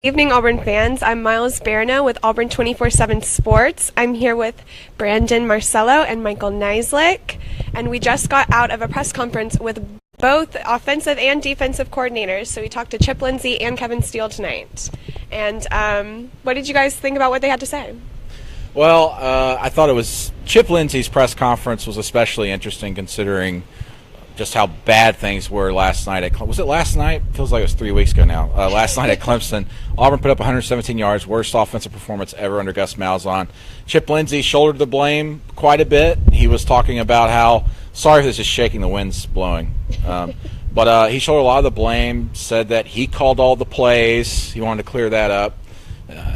Evening, Auburn fans. I'm Miles Barano with Auburn 24/7 Sports. I'm here with Brandon Marcello and Michael Neislick, and we just got out of a press conference with both offensive and defensive coordinators. So we talked to Chip Lindsey and Kevin Steele tonight. And what did you guys think about what they had to say? Well, I thought Chip Lindsey's press conference was especially interesting considering just how bad things were last night. Was it last night? Feels like it was 3 weeks ago now. Last night at Clemson, Auburn put up 117 yards, worst offensive performance ever under Gus Malzahn. Chip Lindsey shouldered the blame quite a bit. He was talking about how, sorry if this is shaking, the wind's blowing. But he shouldered a lot of the blame, said that he called all the plays. He wanted to clear that up.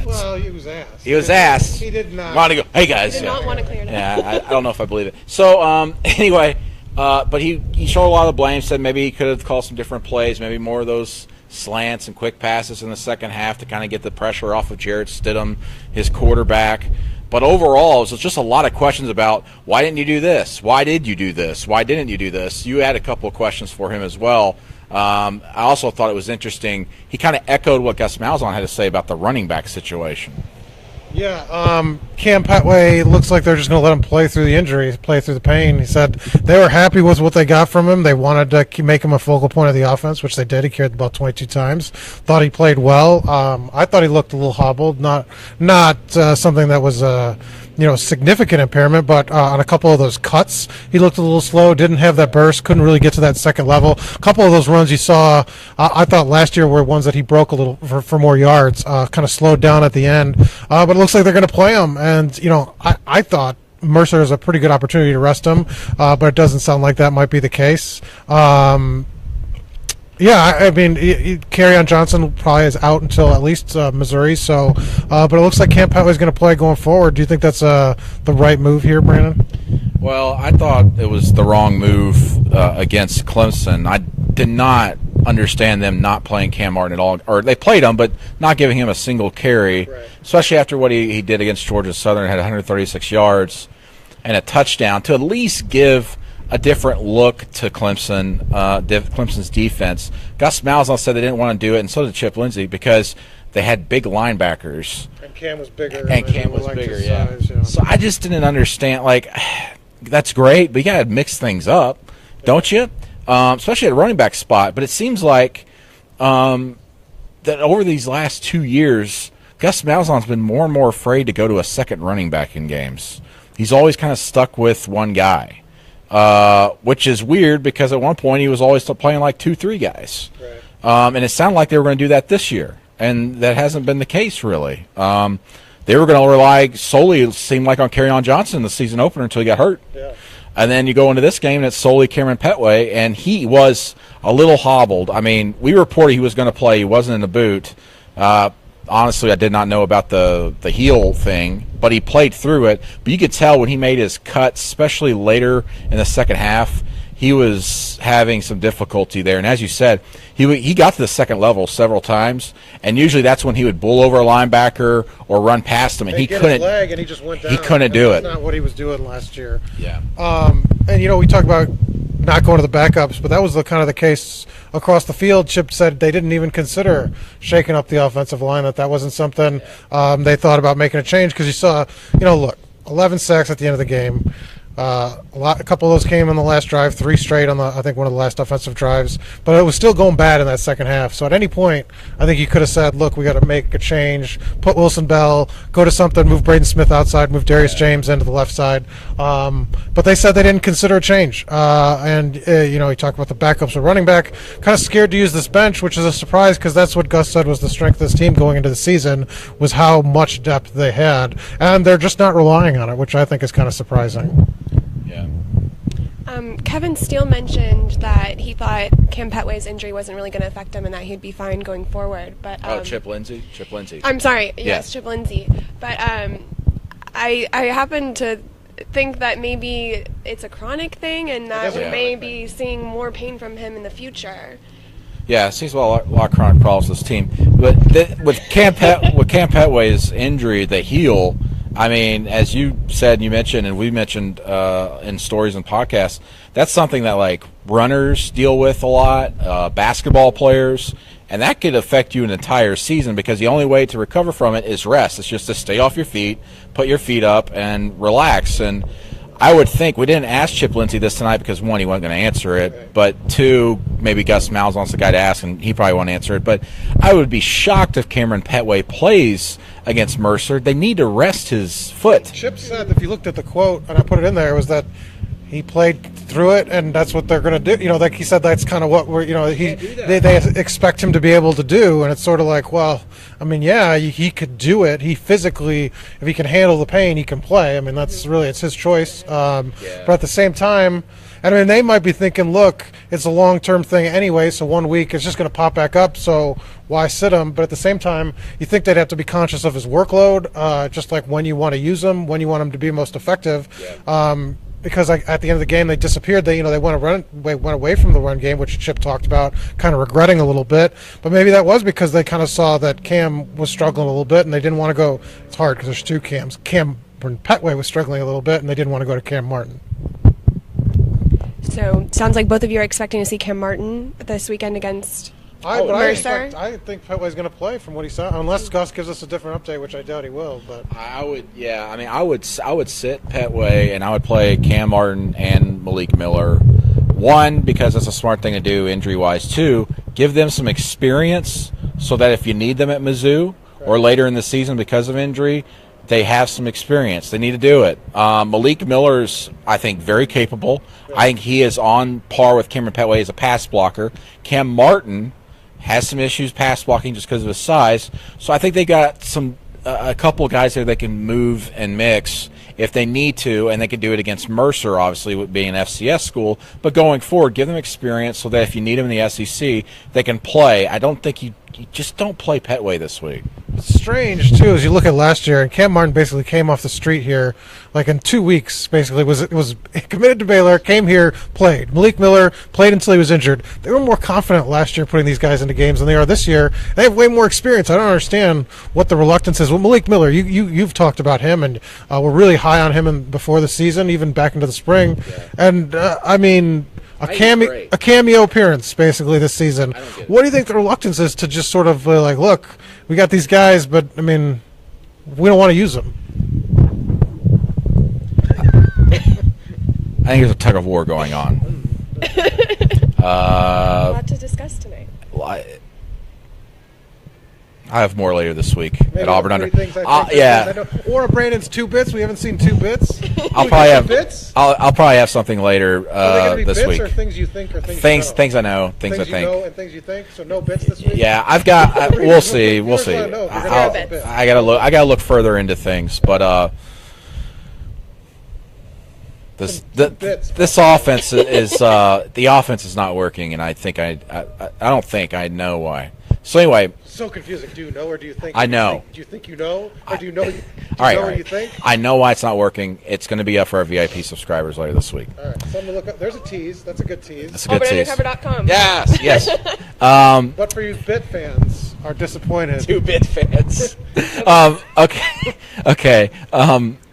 Well, he was asked. He was asked. He did not. Want to go, hey, guys. He did not want to clear it up. Yeah, I don't know if I believe it. So, anyway... but he showed a lot of blame, said maybe he could have called some different plays, maybe more of those slants and quick passes in the second half to kind of get the pressure off of Jarrett Stidham, his quarterback. But overall, it was just a lot of questions about why didn't you do this? Why did you do this? Why didn't you do this? You had a couple of questions for him as well. I also thought it was interesting. He kind of echoed what Gus Malzahn had to say about the running back situation. Yeah, Cam Pettway looks like they're just going to let him play through the injury, play through the pain. He said they were happy with what they got from him. They wanted to make him a focal point of the offense, which they did. He carried the ball 22 times. Thought he played well. I thought he looked a little hobbled, not something that was significant impairment, but on a couple of those cuts, he looked a little slow, didn't have that burst, couldn't really get to that second level. A couple of those runs you saw, I thought last year were ones that he broke a little for more yards, kind of slowed down at the end. But it looks like they're going to play him, and I thought Mercer is a pretty good opportunity to rest him, but it doesn't sound like that might be the case. Yeah, I mean, Kerryon Johnson probably is out until at least Missouri. So, but it looks like Cam Pettway is going to play going forward. Do you think that's the right move here, Brandon? Well, I thought it was the wrong move against Clemson. I did not understand them not playing Cam Martin at all, or they played him, but not giving him a single carry, right. Especially after what he did against Georgia Southern, had 136 yards and a touchdown, to at least give a different look to Clemson's defense. Gus Malzahn said they didn't want to do it, and so did Chip Lindsey, because they had big linebackers. And Cam was bigger. Yeah. Size, yeah. So I just didn't understand. That's great, but you got to mix things up, don't you? Especially at a running back spot. But it seems like that over these last 2 years, Gus Malzahn's been more and more afraid to go to a second running back in games. He's always kind of stuck with one guy. Which is weird because at one point he was always playing like 2-3 guys. Right. And it sounded like they were going to do that this year, and that hasn't been the case really. They were going to rely solely, it seemed like, on Kerryon Johnson in the season opener until he got hurt. Yeah. And then you go into this game and it's solely Cameron Pettway, and he was a little hobbled. I mean, we reported he was going to play. He wasn't in the boot. Honestly, I did not know about the heel thing, but he played through it. But you could tell when he made his cuts, especially later in the second half, he was having some difficulty there. And as you said, he got to the second level several times, and usually that's when he would bull over a linebacker or run past him, and he couldn't. Leg and he just went down. He couldn't do it. That's not what he was doing last year. Yeah. And we talk about not going to the backups, but that was kind of the case across the field. Chip said they didn't even consider shaking up the offensive line, that wasn't something they thought about making a change, because you saw, look, 11 sacks at the end of the game. A couple of those came on the last drive, 3 straight on I think one of the last offensive drives, but it was still going bad in that second half. So at any point, I think you could have said, look, we got to make a change, put Wilson Bell, go to something, move Braden Smith outside, move Darius James into the left side. But they said they didn't consider a change. And he talked about the backups of running back, kind of scared to use this bench, which is a surprise, because that's what Gus said was the strength of this team going into the season, was how much depth they had. And they're just not relying on it, which I think is kind of surprising. Yeah. Kevin Steele mentioned that he thought Cam Pettway's injury wasn't really going to affect him and that he'd be fine going forward. But Chip Lindsey. I'm sorry. Yes, Chip Lindsey. But I happen to think that maybe it's a chronic thing, and that we may be seeing more pain from him in the future. Yeah, it seems a lot of chronic problems with this team. But with Cam Pettway's injury, the heel, I mean, as you said, you mentioned, and we mentioned in stories and podcasts, that's something that runners deal with a lot, basketball players, and that could affect you an entire season because the only way to recover from it is rest. It's just to stay off your feet, put your feet up, and relax. And I would think, we didn't ask Chip Lindsey this tonight because, one, he wasn't going to answer it, but two, maybe Gus Malzahn's the guy to ask, and he probably won't answer it. But I would be shocked if Cameron Pettway plays against Mercer. They need to rest his foot. Chip said, if you looked at the quote, and I put it in there, was that he played through it, and that's what they're going to do. Like he said, that's kind of what we're, they expect him to be able to do, and it's sort of like, well, I mean, yeah, he could do it. He physically, if he can handle the pain, he can play. I mean, that's really, it's his choice. But at the same time, and I mean, they might be thinking, look, it's a long-term thing anyway, so 1 week it's just going to pop back up, so why sit him? But at the same time, you think they'd have to be conscious of his workload, just like when you want to use him, when you want him to be most effective. Because at the end of the game, they disappeared. They went away from the run game, which Chip talked about, kind of regretting a little bit. But maybe that was because they kind of saw that Cam was struggling a little bit, and they didn't want to go. It's hard because there's two Cams. Cam Pettway was struggling a little bit, and they didn't want to go to Cam Martin. So sounds like both of you are expecting to see Cam Martin this weekend against Mercer. I think Pettway's going to play from what he saw, unless Gus gives us a different update, which I doubt he will. But I would sit Pettway, and I would play Cam Martin and Malik Miller. One, because that's a smart thing to do injury-wise. Two, give them some experience so that if you need them at Mizzou or later in the season because of injury, they have some experience. They need to do it. Malik Miller's, I think, very capable. I think he is on par with Cameron Pettway as a pass blocker. Cam Martin has some issues pass blocking just because of his size. So I think they got a couple of guys there that can move and mix if they need to, and they can do it against Mercer, obviously, with being an FCS school. But going forward, give them experience so that if you need them in the SEC, they can play. I don't think you just don't play Pettway this week. It's strange, too, as you look at last year, and Cam Martin basically came off the street here, like in 2 weeks, basically, was committed to Baylor, came here, played. Malik Miller played until he was injured. They were more confident last year putting these guys into games than they are this year. They have way more experience. I don't understand what the reluctance is. Well, Malik Miller, you've talked about him, and we're really high on him before the season, even back into the spring. Yeah. And, I mean, a cameo appearance, basically, this season. What do you think the reluctance is to just sort of like, look, we got these guys, but, I mean, we don't want to use them? I think there's a tug of war going on. A lot to discuss tonight. I have more later this week at Auburn under. Or Brandon's 2 bits. We haven't seen 2 bits. I'll probably have something later this bits week. Or things you think, or things I know, things I think. And things you think. So no bits this week. Yeah, I've got. We'll see. I gotta look further into things, but this offense is the offense is not working, and I don't think I know why. So anyway. So confusing. Do you know, or do you think? I know. Do you think you know, or do you know? You think? I know why it's not working. It's going to be up for our VIP subscribers later this week. All right. Something to look up. There's a tease. That's a good tease. That's a good tease. AuburnUndercover.com. Yes. But for you bit fans are disappointed. 2 bit fans. Okay.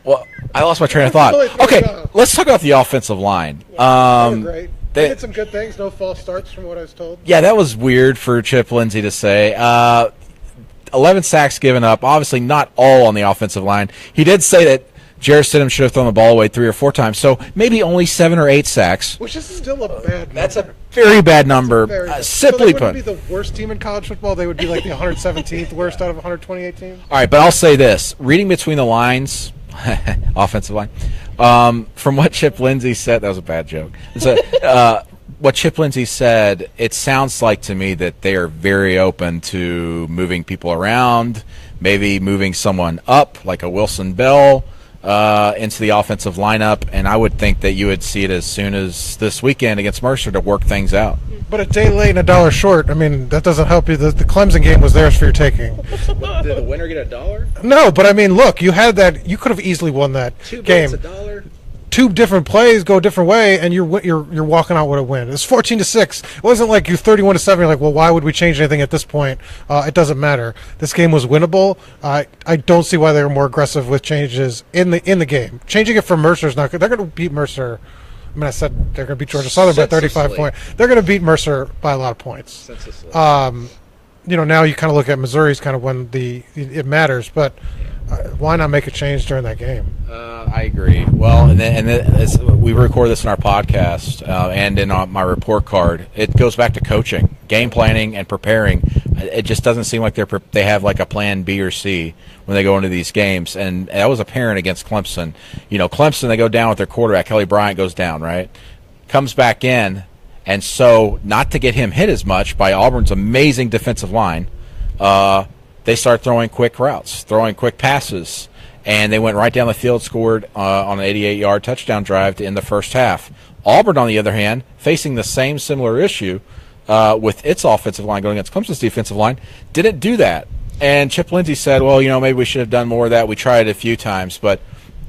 Well, I lost my train of thought. Okay, let's talk about the offensive line. They were great. They did some good things. No false starts, from what I was told. Yeah, that was weird for Chip Lindsey to say. 11 sacks given up. Obviously, not all on the offensive line. He did say that Jarrett Stidham should have thrown the ball away 3 or 4 times. So maybe only 7 or 8 sacks. Which is still a bad number. That's a very bad number. Simply put. They wouldn't be the worst team in college football. They would be like the 117th worst out of 128 teams. All right, but I'll say this. Reading between the lines, offensive line, from what Chip Lindsey said, that was a bad joke. What Chip Lindsey said, it sounds like to me that they are very open to moving people around, maybe moving someone up, like a Wilson Bell, into the offensive lineup, and I would think that you would see it as soon as this weekend against Mercer to work things out. But a day late and a dollar short, I mean, that doesn't help you. The Clemson game was theirs for your taking. Did the winner get $1? No, but I mean, look, you had that. You could have easily won that game. $2. 2 different plays go a different way, and you're walking out with a win. It's 14-6. It wasn't like you're 31-7. You're like, well, why would we change anything at this point? It doesn't matter. This game was winnable. I don't see why they were more aggressive with changes in the game. Changing it from Mercer is not good. They're going to beat Mercer. I mean, I said they're going to beat Georgia Southern by 35 points. They're going to beat Mercer by a lot of points. now you kind of look at Missouri's kind of when it matters, but why not make a change during that game? I agree. Well, and then as we record this in our podcast and in my report card, it goes back to coaching, game planning, and preparing. It just doesn't seem like they have like a plan B or C when they go into these games, and that was apparent against Clemson. Clemson, they go down with their quarterback. Kelly Bryant goes down, right? Comes back in, and so not to get him hit as much by Auburn's amazing defensive line, they start throwing quick routes, throwing quick passes, and they went right down the field, scored on an 88-yard touchdown drive to end the first half. Auburn, on the other hand, facing the same similar issue with its offensive line going against Clemson's defensive line, didn't do that. And Chip Lindsey said, well, maybe we should have done more of that. We tried it a few times, but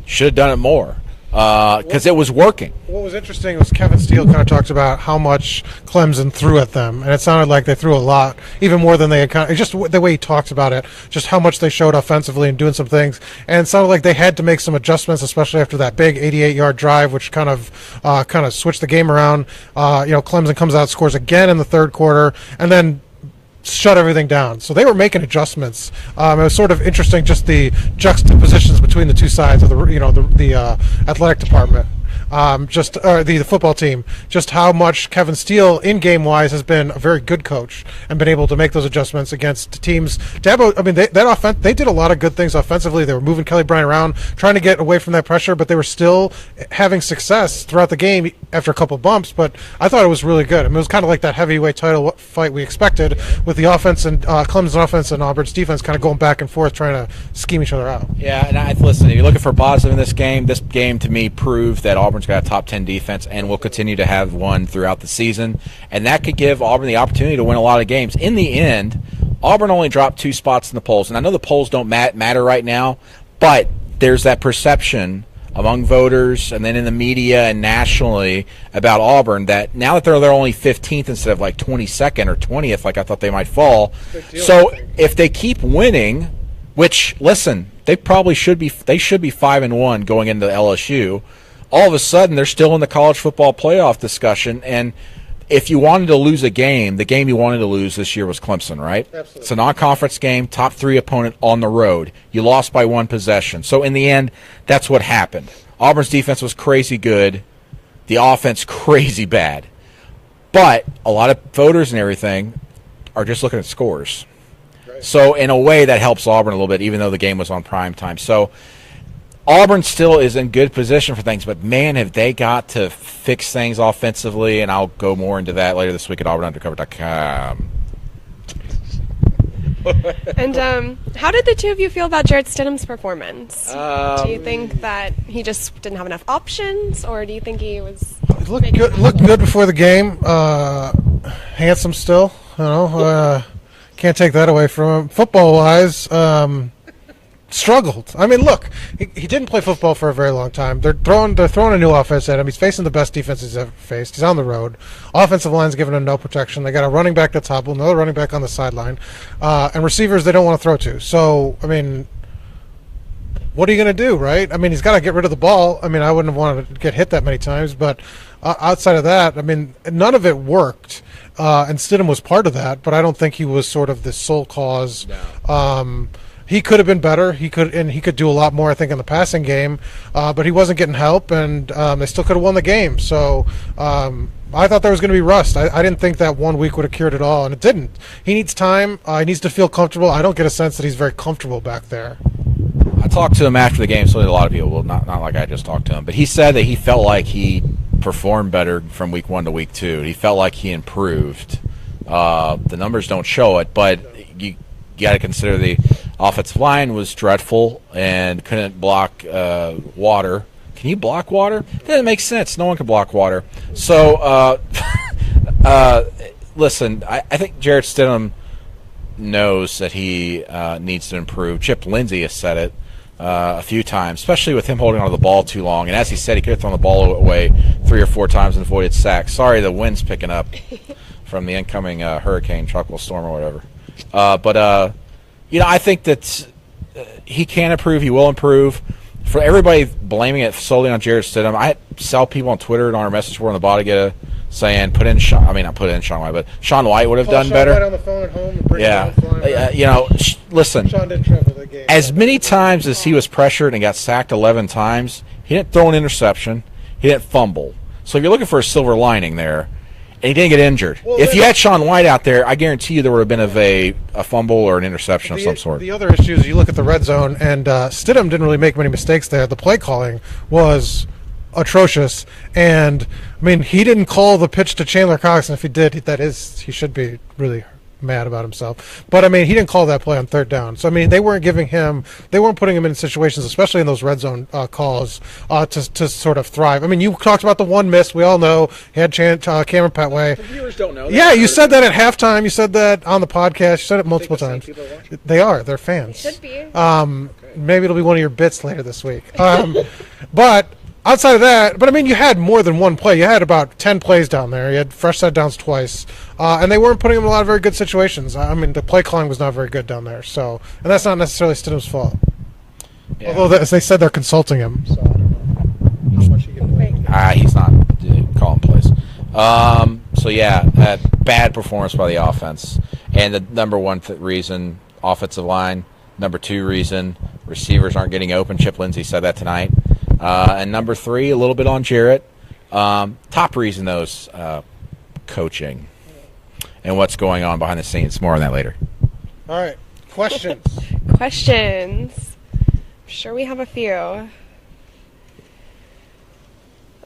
should have done it more. Because it was working. What was interesting was Kevin Steele kind of talked about how much Clemson threw at them, and it sounded like they threw a lot, even more than they had just the way he talks about it, just how much they showed offensively and doing some things, and it sounded like they had to make some adjustments, especially after that big 88-yard drive, which kind of switched the game around. Clemson comes out, scores again in the third quarter, and then shut everything down. So they were making adjustments. It was sort of interesting, just the juxtapositions between the two sides of the athletic department. The football team, just how much Kevin Steele, in game wise, has been a very good coach and been able to make those adjustments against teams. They did a lot of good things offensively. They were moving Kelly Bryant around, trying to get away from that pressure, but they were still having success throughout the game after a couple of bumps. But I thought it was really good. It was kind of like that heavyweight title fight we expected, with the offense and Clemson's offense and Auburn's defense kind of going back and forth, trying to scheme each other out. Yeah, and listen, if you're looking for positive in this game to me proved that Auburn's got a top 10 defense and will continue to have one throughout the season, and that could give Auburn the opportunity to win a lot of games. In the end, Auburn only dropped 2 spots in the polls, and I know the polls don't matter right now, but there's that perception among voters and then in the media and nationally about Auburn that now that they're only 15th instead of like 22nd or 20th like I thought they might fall. So if they keep winning, which, listen, they should be 5-1 going into LSU, all of a sudden they're still in the college football playoff discussion. And if you wanted to lose a game, the game you wanted to lose this year was Clemson, right? Absolutely. It's a non-conference game, top 3 opponent on the road. You lost by 1 possession. So in the end, that's what happened. Auburn's defense was crazy good. The offense crazy bad. But a lot of voters and everything are just looking at scores. Right. So in a way that helps Auburn a little bit, even though the game was on prime time. So Auburn still is in good position for things, but man, have they got to fix things offensively, and I'll go more into that later this week at auburnundercover.com. And how did the two of you feel about Jarrett Stidham's performance? Do you think that he just didn't have enough options, or do you think he was looked good before the game? Handsome still, can't take that away from him. Football-wise, struggled. I mean, look, he didn't play football for a very long time. They're throwing a new offense at him. He's facing the best defense he's ever faced. He's on the road. Offensive line's giving him no protection. They got a running back that's hobbled, another running back on the sideline, and receivers they don't want to throw to. So, I mean, what are you going to do, right? I mean, he's got to get rid of the ball. I mean, I wouldn't have wanted to get hit that many times, but outside of that, I mean, none of it worked. And Stidham was part of that, but I don't think he was sort of the sole cause. No. He could have been better. He could do a lot more, I think, in the passing game. But he wasn't getting help, and they still could have won the game. So I thought there was going to be rust. I didn't think that 1 week would have cured it all, and it didn't. He needs time. He needs to feel comfortable. I don't get a sense that he's very comfortable back there. I talked to him after the game, so did a lot of people. Well, not like I just talked to him. But he said that he felt like he performed better from week 1 to week 2. He felt like he improved. The numbers don't show it, but you got to consider the offensive line was dreadful and couldn't block water. Can you block water? That doesn't make sense. No one can block water. So, listen, I think Jarrett Stidham knows that he needs to improve. Chip Lindsey has said it a few times, especially with him holding onto the ball too long. And as he said, he could have thrown the ball away 3 or 4 times and avoided sacks. Sorry, the wind's picking up from the incoming hurricane, tropical storm, or whatever. I think that he can improve. He will improve. For everybody blaming it solely on Jarrett Stidham, I saw people on Twitter and on our message board on the body get saying put in Sean. I mean, not put in Sean White, but Sean White would have done Sean better. White on the phone at home and bring him out flying back. Listen. Sean didn't travel the game. As many times as he was pressured and got sacked 11 times, he didn't throw an interception. He didn't fumble. So if you're looking for a silver lining there, and he didn't get injured. Well, if you had Sean White out there, I guarantee you there would have been a fumble or an interception of some sort. The other issue is you look at the red zone, and Stidham didn't really make many mistakes there. The play calling was atrocious, and I mean he didn't call the pitch to Chandler Cox, and if he did, he should be really mad about himself. But I mean he didn't call that play on third down. So I mean they weren't putting him in situations, especially in those red zone calls, to sort of thrive. I mean you talked about the one miss. We all know he had Cameron Pettway. The viewers don't know that. Yeah, you said that at halftime. You said that on the podcast. You said it multiple times. They are. They're fans. Should be. Maybe it'll be one of your bits later this week. But outside of that, but I mean, you had more than one play. You had about 10 plays down there. You had fresh set downs twice, and they weren't putting him in a lot of very good situations. I mean, the play calling was not very good down there. So, and that's not necessarily Stidham's fault. Yeah. Although, as they said, they're consulting him. So I don't know how much he can play. He's not calling plays. So yeah, bad performance by the offense, and the number one reason, offensive line. Number two reason, receivers aren't getting open. Chip Lindsey said that tonight. And number three, a little bit on Jarrett. Top reason, though, is coaching and what's going on behind the scenes. More on that later. All right. Questions? Questions. I'm sure we have a few.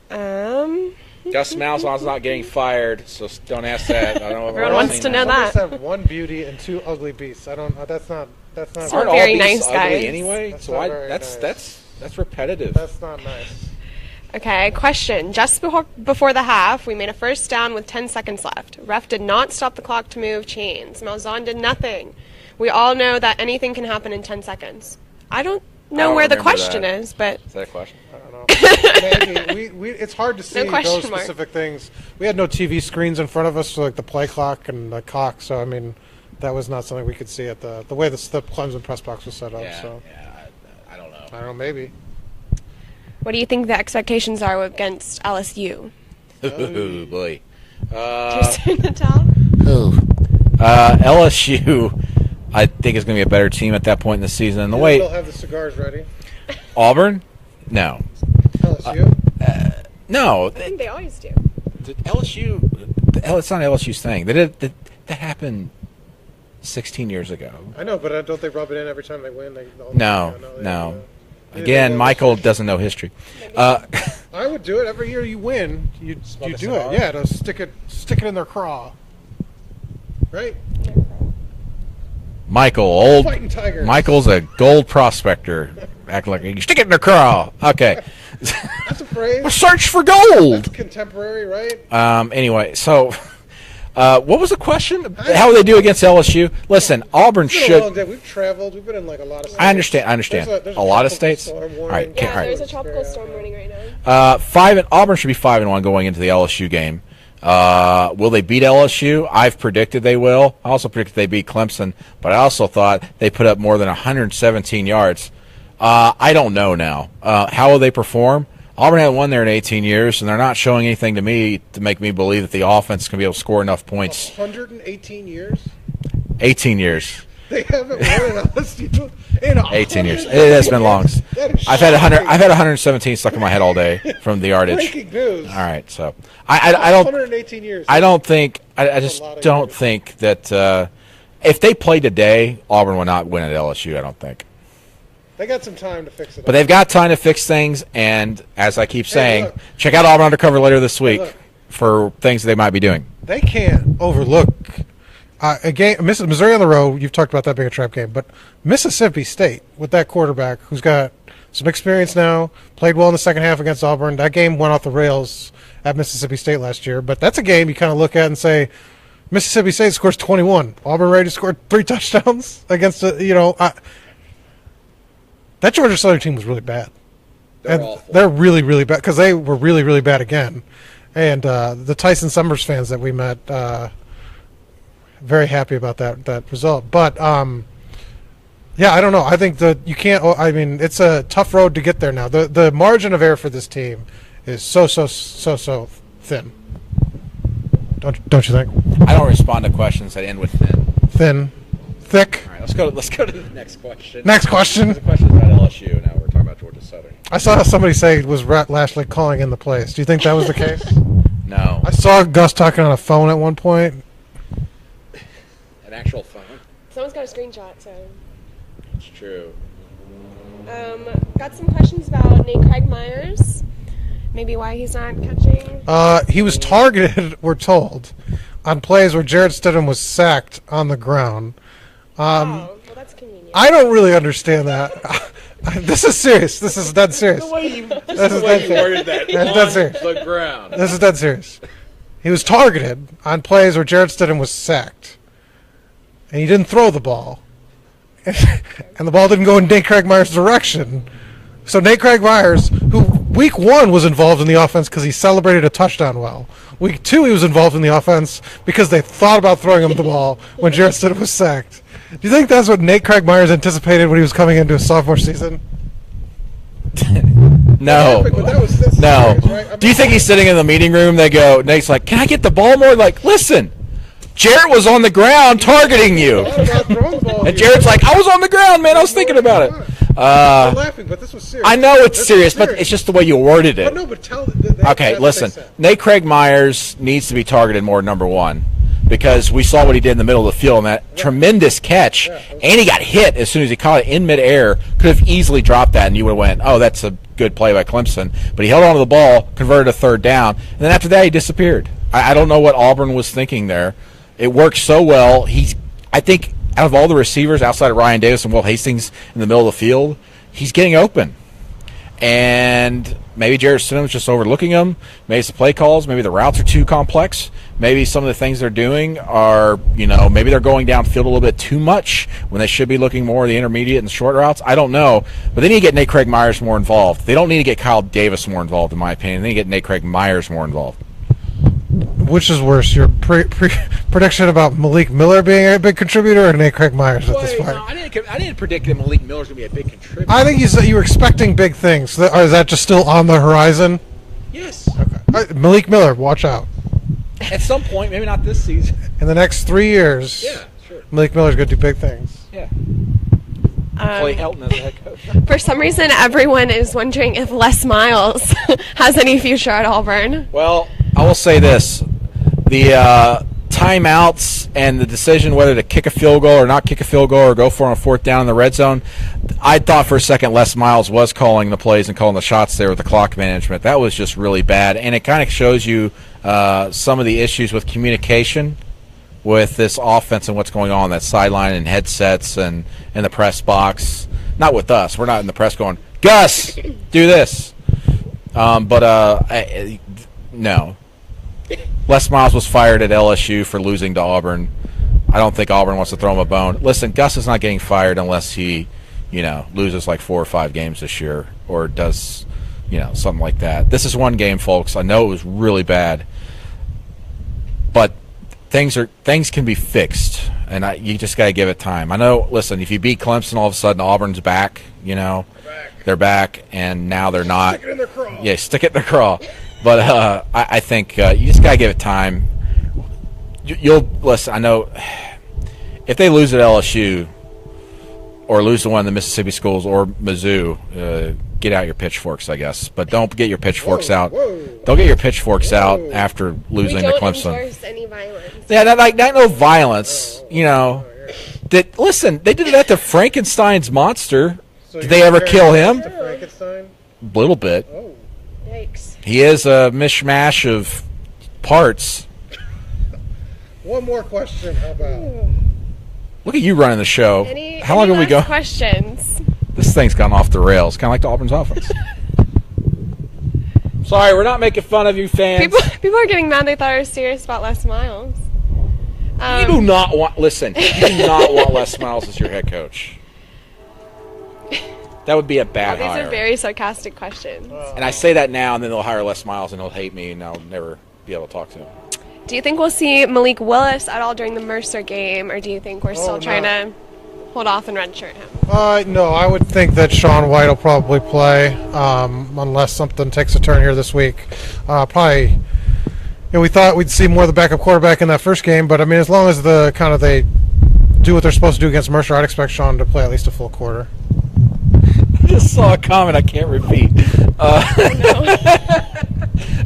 Gus Malzahn's not getting fired, so don't ask that. I don't know. Everyone wants to know that. Have one beauty and two ugly beasts. I don't. That's not. Aren't very nice guys. Anyway, that's repetitive. That's not nice. Okay, question. Just before the half, we made a first down with 10 seconds left. Ref did not stop the clock to move chains. Malzahn did nothing. We all know that anything can happen in 10 seconds. I don't know where the question is, but... Is that a question? I don't know. Maybe. It's hard to see those specific things. We had no TV screens in front of us, so like the play clock and the cock, so I mean... That was not something we could see at the way the Clemson press box was set up. I don't know. I don't know, maybe. What do you think the expectations are against LSU? Oh, boy. Too soon to tell? LSU, I think, is going to be a better team at that point in the season. And they'll have the cigars ready. Auburn? No. LSU? No. I think they always do. LSU, it's not LSU's thing. That happened 16 years ago. I know, but don't they rub it in every time they win? No. Again, Michael doesn't know history. I would do it every year you win. You do it. Yeah, to stick it in their craw. Right? Fighting tiger. Michael's a gold prospector. Acting like you stick it in their craw. Okay. That's a phrase. Search for gold. That's contemporary, right? Anyway, so what was the question? How would they do against LSU? Listen, Auburn should. It's been a long day. We've traveled. We've been in like a lot of states. I understand. There's a lot of states. All right. There's a tropical storm warning right now. Auburn should be 5-1 going into the LSU game. Will they beat LSU? I've predicted they will. I also predicted they beat Clemson, but I also thought they put up more than 117 yards. I don't know now. How will they perform? Auburn hasn't won there in 18 years, and they're not showing anything to me to make me believe that the offense is going to be able to score enough points. 118 years? 18 years. They haven't won in LSU in 18 years. It has been long. I've had 117 stuck in my head all day from the yardage. Breaking news. All right, so I don't. 118 years. I don't think. I just don't think that if they play today, Auburn will not win at LSU. I don't think. They got some time to fix it. But they've got time to fix things, and as I keep saying, check out Auburn Undercover later this week for things they might be doing. They can't overlook a game. Missouri on the road, you've talked about that being a trap game, but Mississippi State with that quarterback who's got some experience now, played well in the second half against Auburn. That game went off the rails at Mississippi State last year, but that's a game you kind of look at and say, Mississippi State scores 21. Auburn ready to score 3 touchdowns against that Georgia Southern team was really bad. They're really, really bad because they were really, really bad again. And the Tyson Summers fans that we met, very happy about that result. But, yeah, I don't know. I think that you can't – I mean, it's a tough road to get there now. The margin of error for this team is so thin. Don't you think? I don't respond to questions that end with thin. Thin, thick. All right, let's go to the next question. Next question. The question is about LSU. Now we're talking about Georgia Southern. I saw somebody say it was Rhett Lashley calling in the plays. Do you think that was the case? No. I saw Gus talking on a phone at one point. An actual phone. Someone's got a screenshot, so. It's true. Got some questions about Nate Craig Myers. Maybe why he's not catching. He was targeted, we're told, on plays where Jared Stidham was sacked on the ground. Well, that's convenient. I don't really understand that. This is serious. This is dead serious. The way you worded that. That's dead serious. The ground. This is dead serious. He was targeted on plays where Jared Stidham was sacked. And he didn't throw the ball. And the ball didn't go in Nate Craig Myers' direction. So Nate Craig Myers, who week 1 was involved in the offense because he celebrated a touchdown well. Week 2 he was involved in the offense because they thought about throwing him the ball when Jared Stidham was sacked. Do you think that's what Nate Craig Myers anticipated when he was coming into his sophomore season? No. No. Do you think he's sitting in the meeting room? They go, Nate's like, can I get the ball more? Like, listen, Jared was on the ground targeting you. And Jared's like, I was on the ground, man. I was thinking about it. I'm laughing, but this was serious. I know it's serious, but it's just the way you worded it. No, but tell. Okay, listen. Nate Craig Myers needs to be targeted more, number one, because we saw what he did in the middle of the field, and that tremendous catch, and he got hit as soon as he caught it in midair. Could have easily dropped that, and you would have went, oh, that's a good play by Clemson. But he held on to the ball, converted a third down, and then after that he disappeared. I don't know what Auburn was thinking there. It worked so well. I think, out of all the receivers outside of Ryan Davis and Will Hastings in the middle of the field, he's getting open. And maybe Jared Stidham's just overlooking him. Maybe it's the play calls. Maybe the routes are too complex. Maybe some of the things they're doing are, maybe they're going downfield a little bit too much when they should be looking more at the intermediate and short routes. I don't know. But they need to get Nate Craig Myers more involved. They don't need to get Kyle Davis more involved, in my opinion. They need to get Nate Craig Myers more involved. Which is worse, your prediction about Malik Miller being a big contributor or Nate Craig Myers at this point? No, I didn't predict that Malik Miller's going to be a big contributor. I think you were expecting big things. Or is that just still on the horizon? Yes. Okay. Malik Miller, watch out. At some point, maybe not this season. In the next 3 years, sure. Malik Miller's going to do big things. Yeah. Clay Helton as a head coach. For some reason, everyone is wondering if Les Miles has any future at Auburn. Well, I will say this. The timeouts and the decision whether to kick a field goal or not kick a field goal or go for it on fourth down in the red zone, I thought for a second Les Miles was calling the plays and calling the shots there with the clock management. That was just really bad, and it kind of shows you some of the issues with communication with this offense and what's going on, that sideline and headsets and in the press box. Not with us. We're not in the press going, Gus, do this. No. Les Miles was fired at LSU for losing to Auburn. I don't think Auburn wants to throw him a bone. Listen, Gus is not getting fired unless he, loses like 4 or 5 games this year or does, something like that. This is one game, folks. I know it was really bad, but things can be fixed, and you just got to give it time. I know. Listen, if you beat Clemson, all of a sudden Auburn's back. They're back, and now they're not. Stick it in their craw. Yeah, stick it in their craw. But I think you just got to give it time. You'll listen. I know if they lose at LSU or lose to one of the Mississippi schools or Mizzou, get out your pitchforks, I guess. But don't get your pitchforks out. Don't get your pitchforks out after losing to Clemson. We don't endorse any violence. Yeah, not no violence. Listen, they did that to Frankenstein's monster. So did they ever kill him? To Frankenstein? A little bit. Oh. Yikes. He is a mishmash of parts. One more question. How about? Look at you running the show. How long have we go? Questions. This thing's gone off the rails, kind of like the Auburn's offense. Sorry, we're not making fun of you fans. People are getting mad. They thought I was serious about Les Miles. You do not want. Listen, you do not want Les Miles as your head coach. That would be a bad hire. These are very sarcastic questions. And I say that now, and then they'll hire Les Miles, and he'll hate me, and I'll never be able to talk to him. Do you think we'll see Malik Willis at all during the Mercer game, or do you think we're still trying to hold off and redshirt him? No, I would think that Sean White will probably play unless something takes a turn here this week. Probably, we thought we'd see more of the backup quarterback in that first game, but I mean, as long as they do what they're supposed to do against Mercer, I'd expect Sean to play at least a full quarter. I just saw a comment I can't repeat.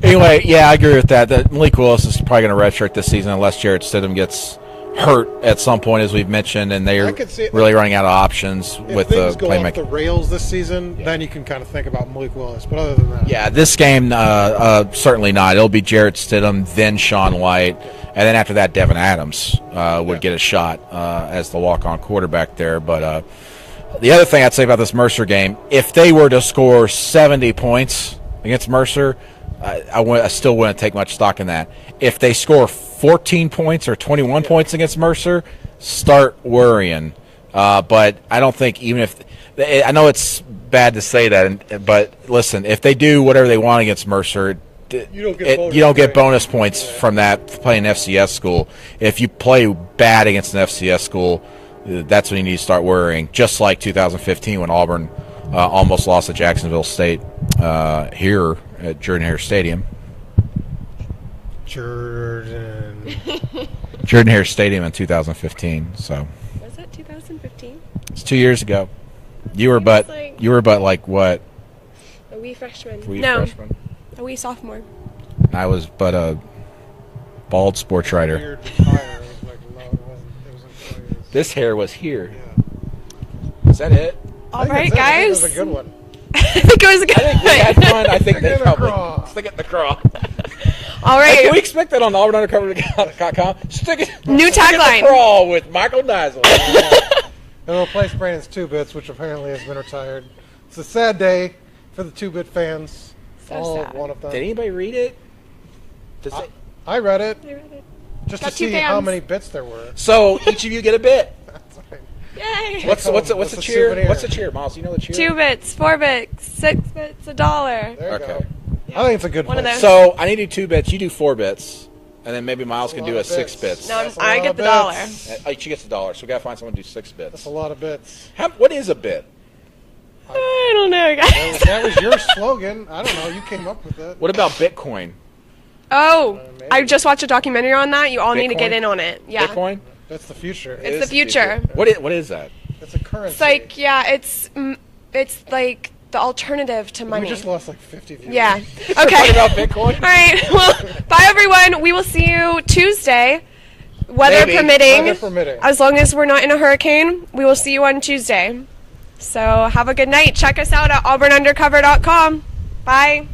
Anyway, yeah, I agree with that. That Malik Willis is probably going to redshirt this season unless Jarrett Stidham gets hurt at some point, as we've mentioned, and they're really running out of options with the playmaking. If things go off the rails this season, then you can kind of think about Malik Willis. But other than that, yeah, this game certainly not. It'll be Jarrett Stidham, then Sean White, and then after that, Devin Adams would get a shot as the walk-on quarterback there. But the other thing I'd say about this Mercer game, if they were to score 70 points against Mercer, I still wouldn't take much stock in that. If they score 14 points or 21 points against Mercer, start worrying. But I don't think even if – I know it's bad to say that, but listen, if they do whatever they want against Mercer, you don't get bonus points from that playing FCS school. If you play bad against an FCS school, that's when you need to start worrying, just like 2015 when Auburn almost lost to Jacksonville State here at Jordan-Hare Stadium. Jordan-Hare Stadium in 2015. So was it 2015? It's 2 years ago. You were but like what? A wee freshman. Freshman? A wee sophomore. I was but a bald sports writer. This hair was here. Yeah. Is that it? All right, guys. That was a good one. I think it was a good one. We had fun. I think they probably stick it in the craw. All right. Hey, can we expect that on AuburnUndercover.com? New tagline. Stick it in the craw with Michael Nizel. It'll replace Brandon's 2-bits, which apparently has been retired. It's a sad day for the 2-bit fans. So sad. One of them. Did anybody read it? I read it. I read it. Just Got to see how many bits there were. So each of you get a bit. That's right. Yay! What's the cheer? Souvenir. What's the cheer, Miles? You know the cheer? 2 bits, 4 bits, 6 bits, $1. There you Okay. go. I think it's a good One of place. those. So I need to do 2 bits. You do 4 bits, and then maybe Miles can do a 6 bits. No, That's a I lot get of the bits. $1. She gets $1, so we gotta find someone to do 6 That's bits. a lot of bits. What is a bit? I don't know, guys. That was your slogan. I don't know. You came up with it. What about Bitcoin? Oh, maybe. I just watched a documentary on that. You all need to get Bitcoin? in on it. Yeah. Bitcoin? That's the future. It's Is the future. What is that? It's a currency. It's like, yeah, it's like the alternative to money. We just lost like 50 viewers. Yeah. Talking Okay. about Bitcoin? All right. Well, bye, everyone. We will see you Tuesday, weather Maybe. permitting. Weather permitting. As long as we're not in a hurricane, we will see you on Tuesday. So have a good night. Check us out at auburnundercover.com. Bye.